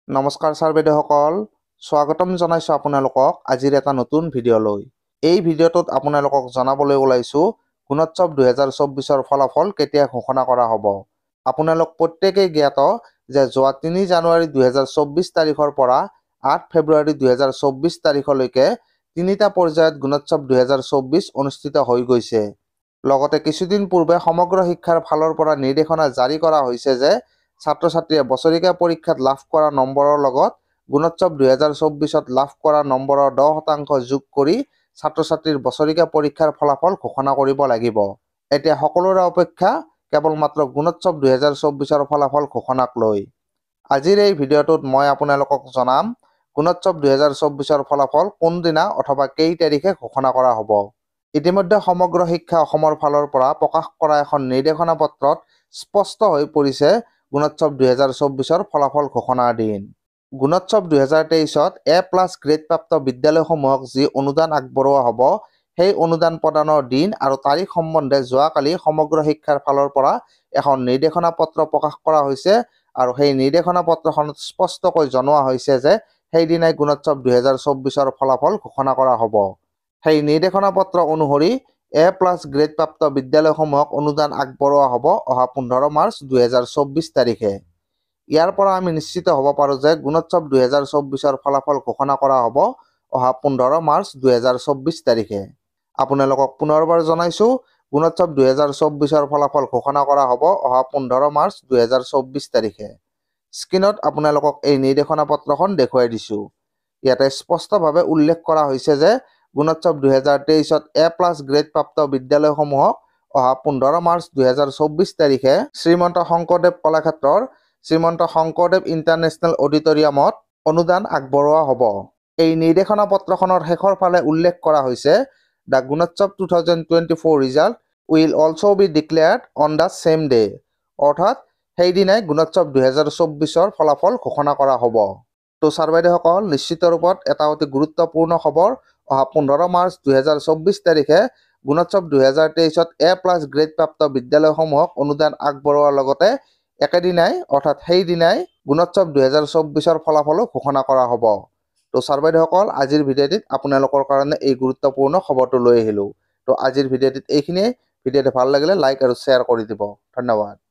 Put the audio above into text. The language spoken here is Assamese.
নমস্কাৰ ছাৰ বাইদেউসকল, স্বাগতম জনাইছোঁ আপোনালোকক আজিৰ এটা নতুন ভিডিঅ'লৈ। এই ভিডিঅ'টোত আপোনালোকক জনাবলৈ ওলাইছোঁ গুণোৎসৱ 2024ৰ ফলাফল কেতিয়া ঘোষণা কৰা হ'ব। আপোনালোক প্ৰত্যেকেই জ্ঞাত যে যোৱা 3 জানুৱাৰী 2024 তাৰিখৰ পৰা 8 ফেব্ৰুৱাৰী 2024 তাৰিখলৈকে তিনিটা পৰ্যায়ত গুণোৎসৱ 2024 অনুষ্ঠিত হৈ গৈছে। লগতে কিছুদিন পূৰ্বে সমগ্ৰ শিক্ষাৰ ফালৰ পৰা নিৰ্দেশনা জাৰি কৰা হৈছে যে ছাত্ৰ-ছাত্ৰীয়ে বছৰিকীয়া পৰীক্ষাত লাভ কৰা নম্বৰৰ লগত গুণোৎসৱ 2024ত লাভ কৰা নম্বৰৰ 10% যোগ কৰি ছাত্ৰ-ছাত্ৰীৰ বছৰিকীয়া পৰীক্ষাৰ ফলাফল ঘোষণা কৰিব লাগিব। এতিয়া সকলোৰে অপেক্ষা কেৱল মাত্ৰ গুণোৎসৱ 2024ৰ ফলাফল ঘোষণাক লৈ। আজিৰ এই ভিডিঅ'টোত মই আপোনালোকক জনাম গুণোৎসৱ 2024ৰ ফলাফল কোনদিনা অথবা কেই তাৰিখে ঘোষণা কৰা হ'ব। ইতিমধ্যে সমগ্ৰ শিক্ষা অসমৰ ফালৰ পৰা প্ৰকাশ কৰা এখন নিৰ্দেশনা পত্ৰত স্পষ্ট হৈ পৰিছে গুণোৎসৱ 2024ৰ ফলাফল ঘোষণাৰ দিন। গুণোৎসৱ 2023ত A+ গ্ৰেডপ্ৰাপ্ত বিদ্যালয়সমূহক যি অনুদান আগবঢ়োৱা হ'ব, সেই অনুদান প্ৰদানৰ দিন আৰু তাৰিখ সম্বন্ধে যোৱাকালি সমগ্ৰ শিক্ষাৰ ফালৰ পৰা এখন নিৰ্দেশনা পত্ৰ প্ৰকাশ কৰা হৈছে আৰু সেই নিৰ্দেশনা পত্ৰখনত স্পষ্টকৈ জনোৱা হৈছে যে সেইদিনাই গুণোৎসৱ 2024ৰ ফলাফল ঘোষণা কৰা হ'ব। সেই নিৰ্দেশনা পত্ৰ অনুসৰি A+ গ্ৰেডপ্ৰাপ্ত বিদ্যালয়সমূহক অনুদান আগবঢ়োৱা হ'ব অহা 15 মাৰ্চ 2024 তাৰিখে। ইয়াৰ পৰা আমি নিশ্চিত হ'ব পাৰোঁ যে গুণোৎসৱ 2024ৰ ফলাফল ঘোষণা কৰা হ'ব অহা 15 মাৰ্চ 2024 তাৰিখে। আপোনালোকক পুনৰবাৰ জনাইছোঁ গুণোৎসৱ 2024ৰ ফলাফল ঘোষণা কৰা হ'ব অহা 15 মাৰ্চ 2024 তাৰিখে। স্ক্ৰীনত আপোনালোকক এই নিৰ্দেশনা পত্ৰখন দেখুৱাই দিছোঁ। ইয়াতে স্পষ্টভাৱে উল্লেখ কৰা হৈছে যে গুণোৎসৱ 2023ত A+ গ্ৰেডপ্ৰাপ্ত বিদ্যালয়সমূহক অহা 15 মাৰ্চ 2024 তাৰিখে শ্ৰীমন্ত শংকৰদেৱ কলাক্ষেত্ৰৰ শ্ৰীমন্ত শংকৰদেৱ ইণ্টাৰনেশ্যনেল অডিটৰিয়ামত অনুদান আগবঢ়োৱা হ'ব। এই নিৰ্দেশনা পত্ৰখনৰ শেষৰ ফালে উল্লেখ কৰা হৈছে the Gunotsav 2024 result will also' be declared on the same day, অৰ্থাৎ সেইদিনাই গুণোৎসৱ 2024ৰ ফলাফল ঘোষণা কৰা হ'ব। তো ছাৰ বাইদেউসকল, নিশ্চিত ৰূপত এটা অতি গুৰুত্বপূৰ্ণ খবৰ, অহা 15 মাৰ্চ 2024 তাৰিখে গুণোৎসৱ 2023ত A+ গ্ৰেডপ্ৰাপ্ত বিদ্যালয়সমূহক অনুদান আগবঢ়োৱাৰ লগতে একেদিনাই অৰ্থাৎ সেইদিনাই গুণোৎসৱ 2024ৰ ফলাফলো ঘোষণা কৰা হ'ব। তো ছাৰ বাইদেউসকল, আজিৰ ভিডিঅ'টিত আপোনালোকৰ কাৰণে এই গুৰুত্বপূৰ্ণ খবৰটো লৈ আহিলোঁ। তো আজিৰ ভিডিঅ'টিত এইখিনিয়ে। ভিডিঅ'টো ভাল লাগিলে লাইক আৰু শ্বেয়াৰ কৰি দিব। ধন্যবাদ।